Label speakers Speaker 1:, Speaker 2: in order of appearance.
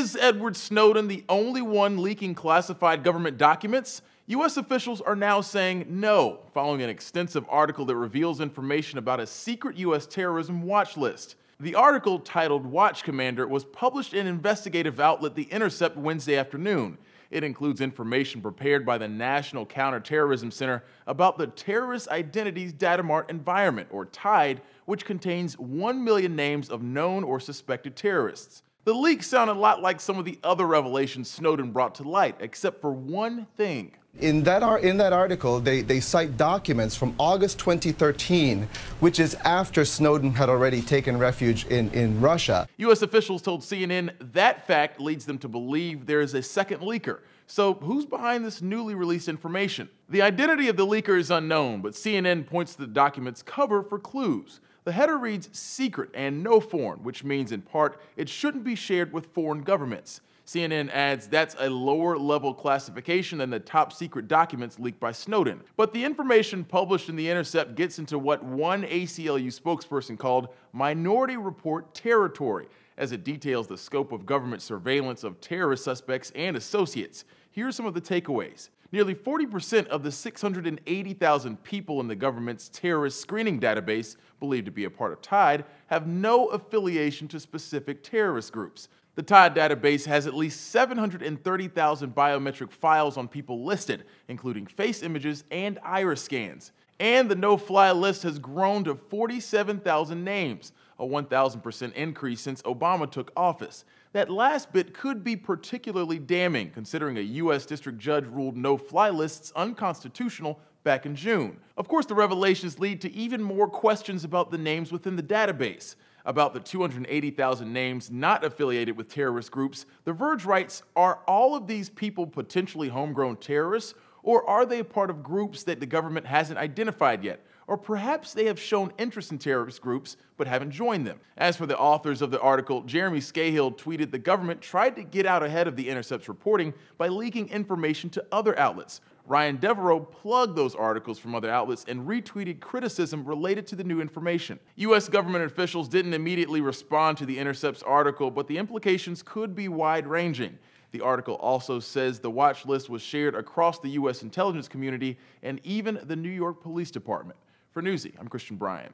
Speaker 1: Is Edward Snowden the only one leaking classified government documents? U.S. officials are now saying no, following an extensive article that reveals information about a secret U.S. terrorism watch list. The article, titled Watch Commander, was published in investigative outlet The Intercept Wednesday afternoon. It includes information prepared by the National Counterterrorism Center about the Terrorist Identities Data Mart environment, or TIDE, which contains 1 million names of known or suspected terrorists. The leak sounded a lot like some of the other revelations Snowden brought to light, except for one thing.
Speaker 2: In that article, they cite documents from August 2013, which is after Snowden had already taken refuge in Russia.
Speaker 1: U.S. officials told CNN that fact leads them to believe there is a second leaker. So who's behind this newly released information? The identity of the leaker is unknown, but CNN points to the document's cover for clues. The header reads secret and no foreign, which means in part it shouldn't be shared with foreign governments. CNN adds that's a lower level classification than the top secret documents leaked by Snowden. But the information published in The Intercept gets into what one ACLU spokesperson called minority report territory, as it details the scope of government surveillance of terrorist suspects and associates. Here are some of the takeaways. Nearly 40% of the 680,000 people in the government's terrorist screening database, believed to be a part of TIDE, have no affiliation to specific terrorist groups. The TIDE database has at least 730,000 biometric files on people listed, including face images and iris scans. And the no-fly list has grown to 47,000 names, a 1,000% increase since Obama took office. That last bit could be particularly damning, considering a U.S. district judge ruled no-fly lists unconstitutional back in June. Of course, the revelations lead to even more questions about the names within the database. About the 280,000 names not affiliated with terrorist groups, The Verge writes, are all of these people potentially homegrown terrorists, or are they a part of groups that the government hasn't identified yet? Or perhaps they have shown interest in terrorist groups but haven't joined them. As for the authors of the article, Jeremy Scahill tweeted the government tried to get out ahead of The Intercept's reporting by leaking information to other outlets. Ryan Devereaux plugged those articles from other outlets and retweeted criticism related to the new information. U.S. government officials didn't immediately respond to The Intercept's article, but the implications could be wide-ranging. The article also says the watch list was shared across the U.S. intelligence community and even the New York Police Department. For Newsy, I'm Christian Bryant.